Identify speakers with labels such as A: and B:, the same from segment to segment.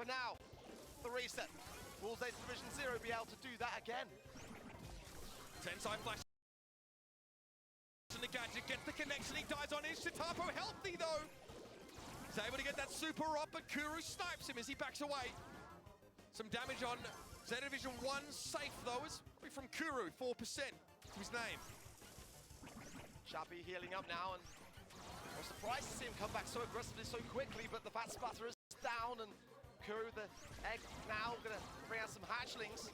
A: now, the reset. Will Zeta Division 0 be able to do that again?
B: Tensai flash. And the gadget gets the connection, he dies on his Shitapo, healthy though! He's able to get that super up, but Kuru snipes him as he backs away. Some damage on Zeta Division 1 safe though, is from Kuru, 4% to his name.
A: Chappy healing up now, and I was surprised to see him come back so aggressively so quickly, but the Fat Splatter is down, and Kuru, the egg, now going to bring out some hatchlings.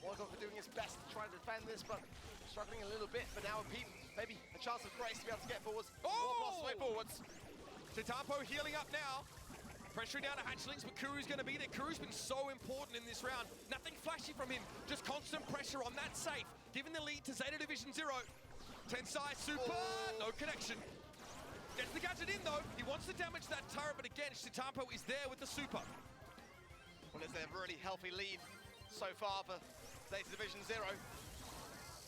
A: Velcome doing his best to try to defend this, but struggling a little bit. But now with Pete, maybe a chance of grace to be able to get forwards.
B: Oh!
A: More way forwards.
B: Shitapo healing up now. Pressuring down to hatchlings, but Kuru's going to be there. Kuru's been so important in this round. Nothing flashy from him, just constant pressure on that safe. Giving the lead to Zeta Division 0. Tensai super, no connection. Gets the gadget in though. He wants to damage that turret, but again, Shitapo is there with the super.
A: Well, it's a really healthy lead so far for Zeta Division 0.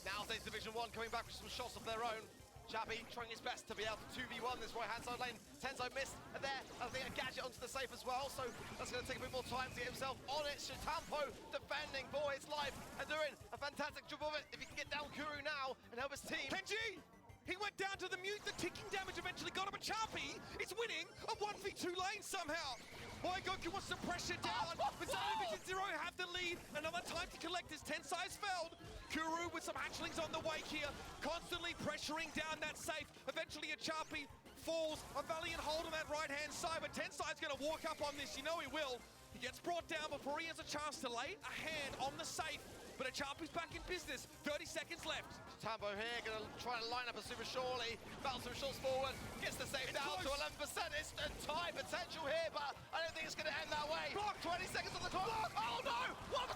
A: Now Zeta Division 1 coming back with some shots of their own. Chappy trying his best to be able to 2v1 this right-hand side lane. Tensai missed, and there, I think a gadget onto the safe as well, so that's going to take a bit more time to get himself on it. Shitampo defending for his life and doing a fantastic job of it. If he can get down Kuru now and help his team.
B: Kenji! He went down to the mute, the ticking damage eventually got him, but Chappy is winning a 1v2 lane somehow. Boy, Goku wants to pressure down, but Zeta Division 0 have the lead. Another time to collect as Tensai's failed. Kuru with some hatchlings on the wake here, constantly pressuring down that safe. Eventually a Chappy falls, a valiant hold on that right-hand side, but Tensai's going to walk up on this, you know he will. He gets brought down before he has a chance to lay a hand on the safe, but Chappy's back in business, 30 seconds left.
A: Tambo here going to try to line up a super surely, battles some shots forward, gets the safe down to 11%. It's a tie potential here, but I don't think it's going to end that way.
B: Block.
A: 20 seconds on the clock. Oh no! 1%! 1%!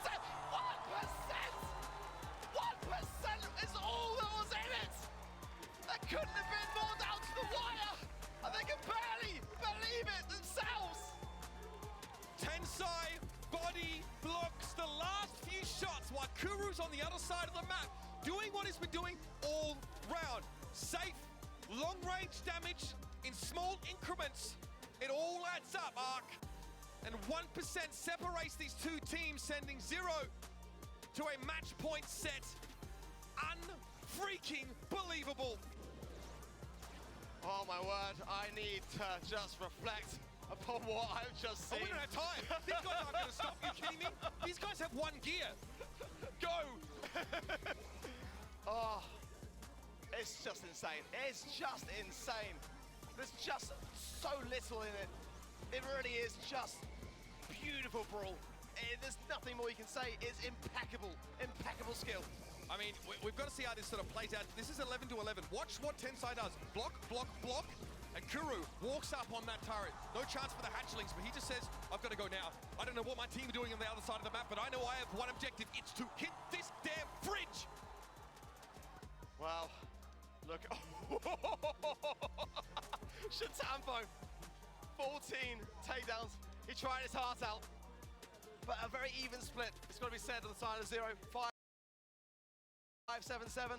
A: 1% is all that was in it! That couldn't have been more down to the wire! And they can barely believe it themselves!
B: Tensai body blocks the last few shots while Kuru's on the other side of the map, doing what he's been doing all round. Safe, long-range damage in small increments. It all adds up, Ark. And 1% separates these two teams, sending 0 to a match point set. Unfreaking believable.
A: Oh my word, I need to just reflect upon what I've just seen.
B: Oh, we don't have time. These guys aren't going to stop. You kidding me? These guys have one gear. Go.
A: Oh, it's just insane. It's just insane. There's just so little in it. It really is just beautiful Brawl. There's nothing more you can say. It's impeccable, impeccable skill.
B: I mean, we've got to see how this sort of plays out. This is 11 to 11. Watch what Tensai does. Block, block, block. And Kuru walks up on that turret. No chance for the hatchlings, but he just says, I've got to go now. I don't know what my team are doing on the other side of the map, but I know I have one objective. It's to hit this damn fridge.
A: Wow. Look. Shitampo. 14 takedowns. He tried his heart out. But a very even split. It's got to be said on the side of 0. 5-7-7.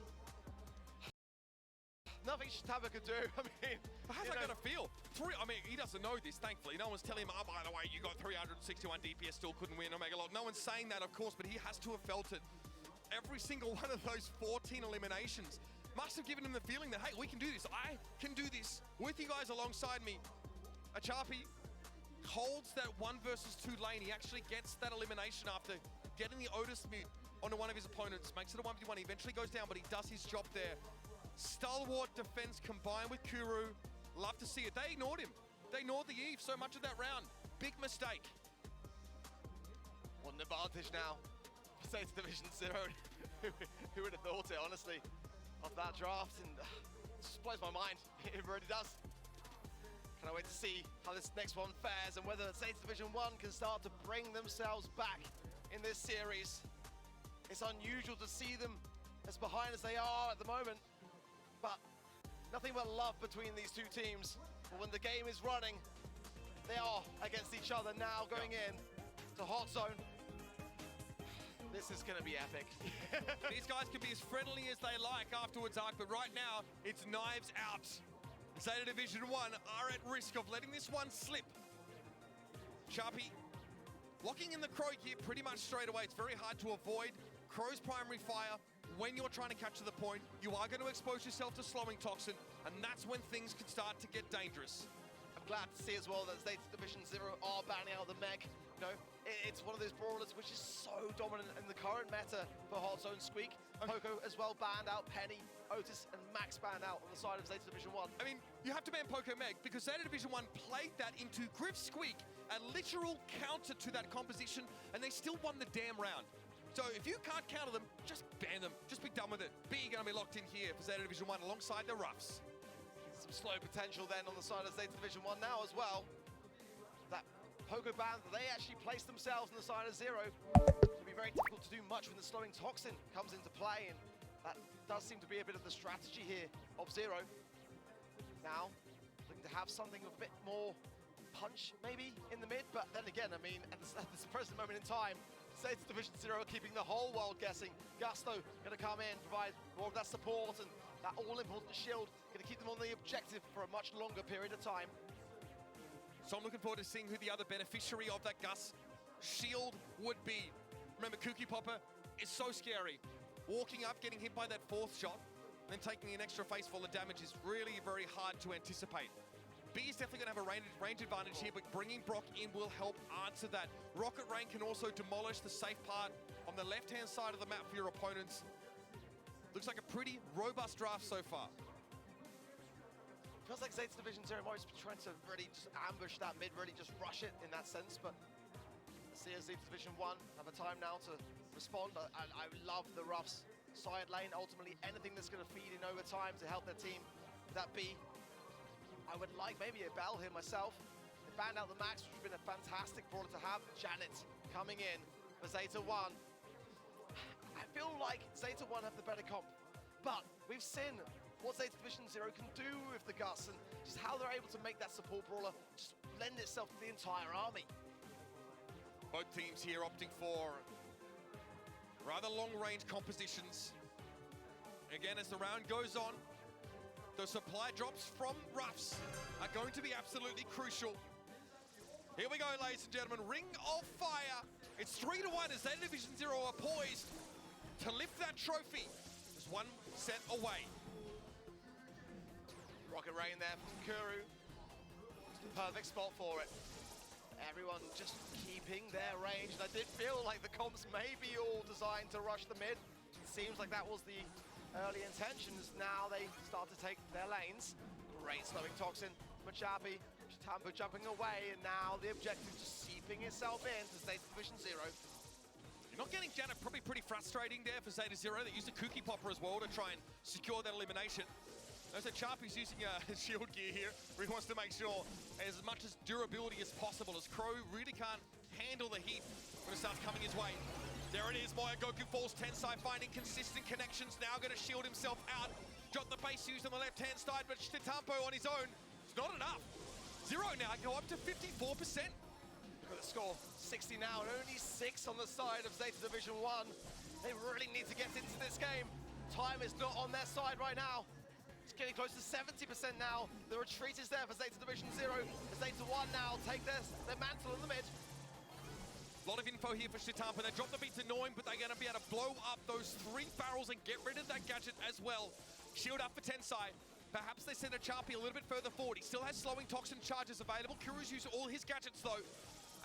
A: Nothing Shitampo could do. I mean,
B: how's that going to feel? I mean, he doesn't know this, thankfully. No one's telling him, oh, by the way, you got 361 DPS, still couldn't win Omega Lot. No one's saying that, of course, but he has to have felt it. Every single one of those 14 eliminations must have given him the feeling that, hey, we can do this. I can do this with you guys alongside me. Achapi holds that 1 versus 2 lane. He actually gets that elimination after getting the Otis mute onto one of his opponents. Makes it a 1v1. He eventually goes down, but he does his job there. Stalwart defense combined with Kuru. Love to see it. They ignored him. They ignored the Eve so much of that round. Big mistake.
A: What an advantage now for Zeta Division 0. Who would have thought it, honestly, of that draft? And it just blows my mind. It really does. Can't wait to see how this next one fares and whether Zeta Division 1 can start to bring themselves back in this series. It's unusual to see them as behind as they are at the moment, but nothing but love between these two teams. But when the game is running, they are against each other now, going in to Hot Zone. This is going to be epic.
B: These guys can be as friendly as they like afterwards, Ark, but right now, it's knives out. Zeta Division 1 are at risk of letting this one slip. Chappy Locking in the Crow here pretty much straight away. It's very hard to avoid Crow's primary fire. When you're trying to catch to the point, you are going to expose yourself to slowing toxin, and that's when things can start to get dangerous.
A: I'm glad to see as well that Zeta Division 0 are banning out the mech. You know, it's one of those brawlers which is so dominant in the current meta for Hot Zone Squeak. Poco as well banned out, Penny, Otis, and Max banned out on the side of Zeta Division 1.
B: I mean, you have to ban Poco Meg because Zeta Division 1 played that into Griff Squeak, a literal counter to that composition, and they still won the damn round. So if you can't counter them, just ban them. Just be done with it. B going to be locked in here for Zeta Division 1 alongside the Roughs.
A: Some slow potential then on the side of Zeta Division 1 now as well. That Poco ban that they actually placed themselves on the side of Zero. It'll be very difficult to do much when the slowing toxin comes into play, and that does seem to be a bit of the strategy here of Zero. Now, looking to have something with a bit more punch maybe in the mid, but then again, I mean, at this present moment in time, Zeta Division 0 keeping the whole world guessing. Gusto going to come in, provide more of that support and that all-important shield, going to keep them on the objective for a much longer period of time.
B: So I'm looking forward to seeing who the other beneficiary of that Gus shield would be. Remember, Cookie Popper is so scary. Walking up, getting hit by that fourth shot, and then taking an extra face full of damage is really very hard to anticipate. B is definitely going to have a range advantage here, but bringing Brock in will help answer that. Rocket Rain can also demolish the safe part on the left-hand side of the map for your opponents. Looks like a pretty robust draft so far.
A: Feels like Zeta Division 0 might be trying to really just ambush that mid, really just rush it in that sense, but see as Zeta Division 1 have a time now to respond. I love the Roughs side lane. Ultimately, anything that's going to feed in over time to help their team. That B, I would like maybe a Bell here myself. They banned out the Max, which would have been a fantastic brawler to have. Janet coming in for Zeta 1. I feel like Zeta 1 have the better comp, but we've seen what Zeta Division 0 can do with the Gus and just how they're able to make that support brawler just lend itself to the entire army.
B: Both teams here opting for rather long-range compositions. Again, as the round goes on, the supply drops from Roughs are going to be absolutely crucial. Here we go, ladies and gentlemen. Ring of Fire. It's 3-1 as Zeta Division 0 are poised to lift that trophy. Just one set away.
A: Rocket Rain there from Kuru. It's the perfect spot for it. Everyone just keeping their range. And I did feel like the comps may be all designed to rush the mid. It seems like that was the early intentions. Now they start to take their lanes. Great slowing toxin. Machapi, Chitampo jumping away, and now the objective just seeping itself in to Zeta Division 0.
B: You're not getting Janet, probably pretty frustrating there for Zeta 0. They used a Cookie Popper as well to try and secure that elimination. Notice that Sharpie's using shield gear here, where he wants to make sure as much as durability as possible, as Crow really can't handle the heat when it starts coming his way. There it is, Moya Goku falls Tensai, finding consistent connections, now going to shield himself out. Drop the base used on the left-hand side, but Chitampo on his own, it's not enough. Zero now, go up to 54%.
A: Look at the score, 60 now, and only 6 on the side of Zeta Division 1. They really need to get into this game. Time is not on their side right now. It's getting close to 70% now. The retreat is there for Zeta Division 0. Zeta 1 now take their mantle in the mid.
B: A lot of info here for Chitampo. They drop the beat to Noim, but they're going to be able to blow up those 3 barrels and get rid of that gadget as well. Shield up for Tensai. Perhaps they send a Chapi a little bit further forward. He still has slowing toxin charges available. Kuru's used all his gadgets though.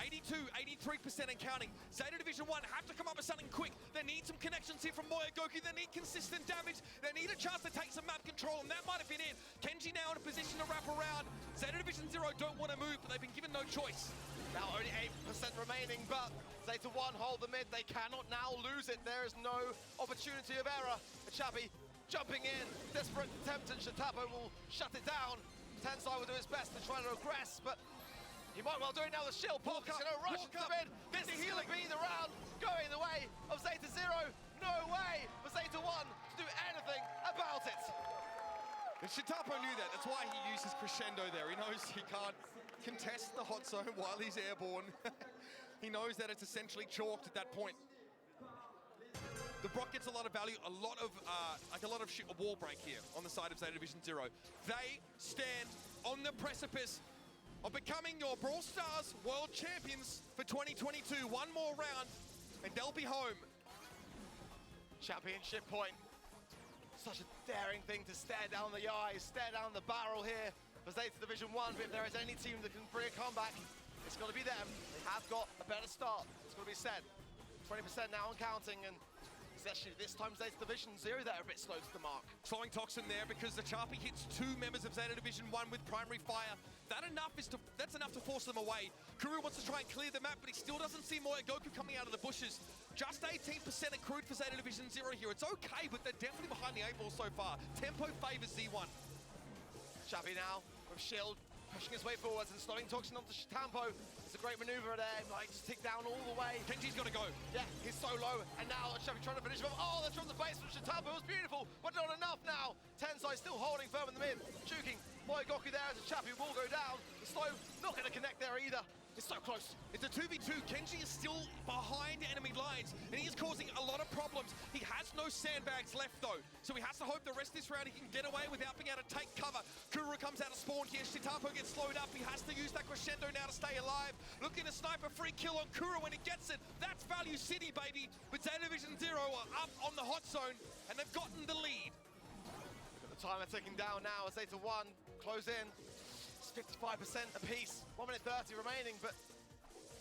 B: 82, 83% and counting. Zeta Division 1 have to come up with something quick. They need some connections here from Moya Goku. They need consistent damage. They need a chance to take some map control, and that might have been it. Kenji now in a position to wrap around. Zeta Division 0 don't want to move, but they've been given no choice.
A: Now only 8% remaining, but Zeta 1 hold the mid. They cannot now lose it. There is no opportunity of error. Chabi jumping in, desperate attempt, and Shitapo will shut it down. Tensai will do his best to try to aggress, but he might well do it now. The shield Paul is going to rush to the mid. This is going to be the round going the way of Zeta 0. No way for Zeta 1 to do anything about it.
B: And Shitapo knew that. That's why he used his crescendo there. He knows he can't contest the hot zone while he's airborne. He knows that it's essentially chalked at that point. The Brock gets a lot of value, a lot of a wall break here on the side of Zeta Division 0. They stand on the precipice of becoming your Brawl Stars World Champions for 2022. One more round, and they'll be home.
A: Championship point. Such a daring thing to stare down the eyes, stare down the barrel here for Zeta Division 1, but if there is any team that can bring a comeback, it's got to be them. They have got a better start, it's got to be said. 20% now and counting, and it's actually this time Zeta Division 0 that are a bit slow to the mark.
B: Slowing Toxin there because the Charpy hits 2 members of Zeta Division 1 with primary fire. That's enough to force them away. Kuru wants to try and clear the map, but he still doesn't see Moyogoku coming out of the bushes. Just 18% accrued for Zeta Division 0 here. It's okay, but they're definitely behind the 8 ball so far. Tempo favors Z1.
A: Chappy now with Shield pushing his way forwards and slowing Toxin onto Tampo. It's a great maneuver there, like just tick down all the way.
B: Kenji's got to go.
A: Yeah, he's so low, and now Chappy trying to finish him off. Oh, that's from the base from Tampo. It was beautiful, but not enough now. Tensai still holding firm in the mid, juking Moyogoku there as a Chappy will go down. The slow not going to connect there either. It's so close.
B: It's a 2v2. Kenji is still behind enemy lines, and he is causing a lot of problems. He has no sandbags left, though, so he has to hope the rest of this round he can get away without being able to take cover. Kuru comes out of spawn here. Shitapo gets slowed up. He has to use that crescendo now to stay alive. Looking to snipe a free kill on Kuru when he gets it. That's Value City, baby. But Zeta Division 0 are up on the hot zone, and they've gotten the lead.
A: The timer ticking down now as Zeta 1 close in. 55% apiece, 1 minute 30 remaining, but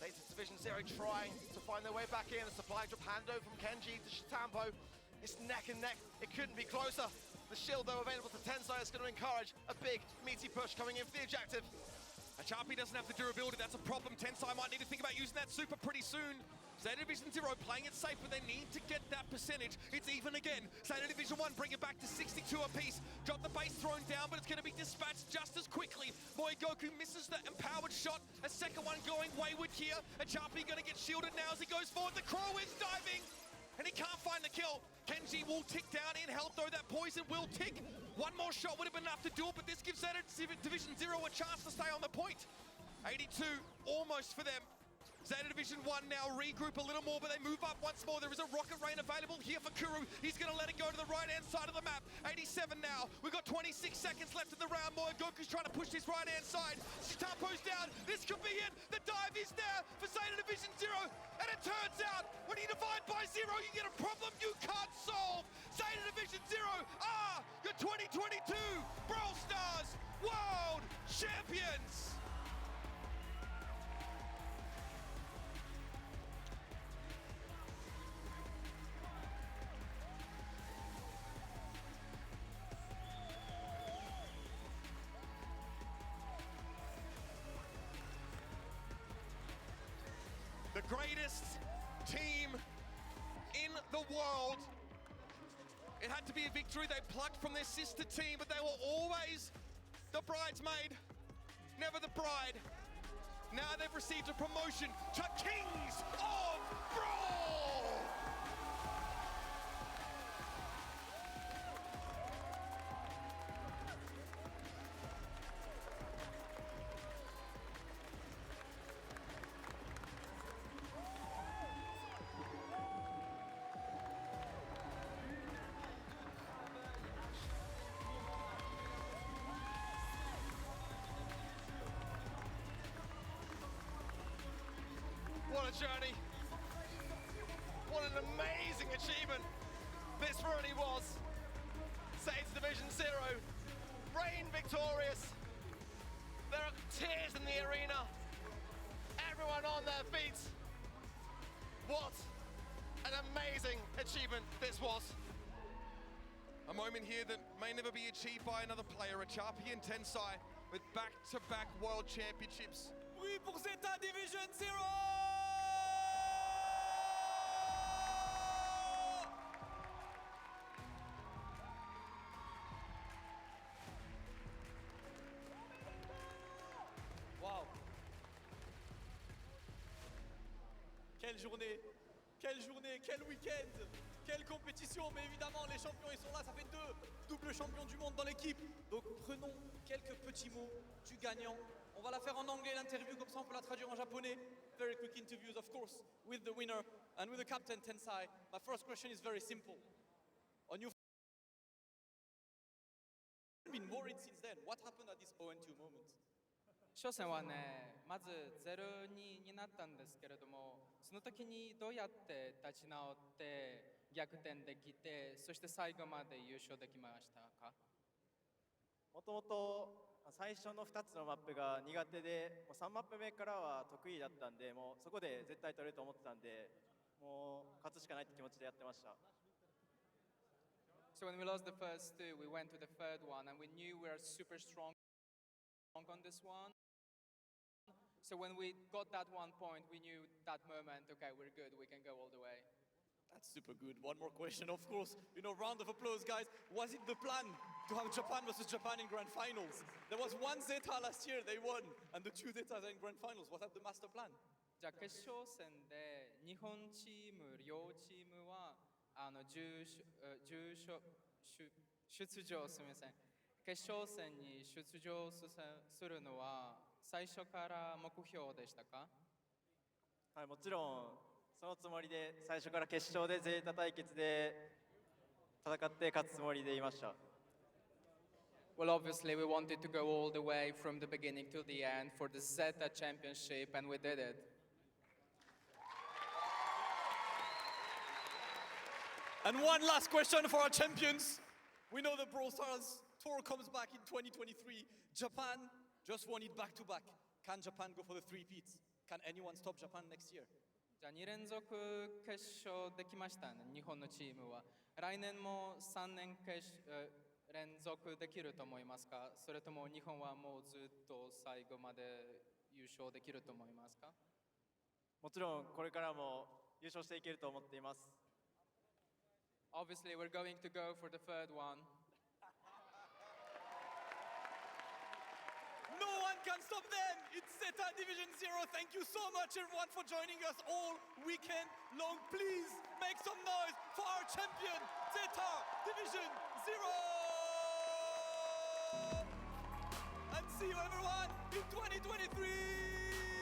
A: Zeta Division 0 trying to find their way back in. A supply drop handover from Kenji to Shitampo. It's neck and neck, it couldn't be closer. The shield though available to Tensai is going to encourage a big meaty push coming in for the objective.
B: Charpy doesn't have the durability, that's a problem. Tensai might need to think about using that super pretty soon. Zeta Division 0 playing it safe, but they need to get that percentage. It's even again. Zeta Division 1 bring it back to 62 apiece. Got the base thrown down, but it's going to be dispatched just as quickly. Moyogoku misses the empowered shot. A second one going wayward here. And Charpy going to get shielded now as he goes forward. The Crow is diving, and he can't find the kill. Kenji will tick down in health, though. That poison will tick. One more shot would have been enough to do it, but this gives Zeta Division 0 a chance to stay on the point. 82, almost for them. Zeta Division 1 now regroup a little more, but they move up once more. There is a rocket rain available here for Kuru. He's going to let it go to the right-hand side of the map. 87 now. We've got 26 seconds left in the round. Moyogoku's trying to push this right-hand side. Shitapo's down. This could be it. The dive is there for Zeta Division 0. And it turns out, when you divide by 0, you get a problem you can't solve. Zeta Division 0 are your 2022 Brawl Stars World Champions. The greatest team in the world. It had to be a victory they plucked from their sister team, but they were always the bridesmaid, never the bride. Now they've received a promotion to Kings of Brawl!
A: What a journey. What an amazing achievement this really was. Zeta Division 0, reign victorious. There are tears in the arena. Everyone on their feet. What an amazing achievement this was.
B: A moment here that may never be achieved by another player. A Charpy and Tensai with back-to-back world championships.
C: Oui pour Zeta Division 0! Wow! Quelle journée, quel week-end, quelle compétition, mais évidemment les champions ils sont là, ça fait 2 doubles champions du monde dans l'équipe. Donc prenons quelques petits mots du gagnant. On va la faire en anglais l'interview, comme ça on peut la traduire en japonais. Very quick interviews, of course, with the winner and with the captain Tensai. My first question is very simple. On your been worried since then. What happened at this 0-2 moment?
D: 初戦はね、まず0-2になったんですけれども、その時にどうやって立ち直って逆転できて、そして最後まで優勝できましたか？
E: もともと最初の2つのマップが苦手で、もう3マップ目からは得意だったんで、もうそこで絶対取れると思ってたんで、もう勝つしかないって気持ちでやってました。
D: So when we lost the first two, we went to the third one and we knew we were super strong on this one. So when we got that 1 point, we knew that moment, okay, we're good, we can go all the way.
C: That's super good. One more question, of course. Round of applause, guys. Was it the plan to have Japan versus Japan in grand finals? There was one Zeta last year, they won, and the two Zetas are in grand finals. Was that the master plan?
D: じゃあ決勝戦で日本チーム両チームは出場すみません決勝戦に出場するのは最初から目標でしたか？
E: はい、もちろんそのつもりで最初から決勝でゼータ対決で戦って勝つつもりでいました。
D: Well, obviously we wanted to go all the way from the beginning to the end for the Zeta Championship and we did it.
C: And one last question for our champions. We know the Brawl Stars tour comes back in 2023. Japan just won it back to back. Can Japan go for the three-peats? Can anyone stop Japan next year?
D: じゃあ2連続決勝できましたね、日本のチームは。来年も3年連続できると思いますか？それとも日本はもうずっと最後まで優勝できると思いますか？
E: もちろんこれからも優勝していけると思っています。
D: Obviously, we're going to go for the third one.
C: No one can stop them! It's Zeta Division 0. Thank you so much, everyone, for joining us all weekend long. Please make some noise for our champion, Zeta Division 0! And see you, everyone, in 2023!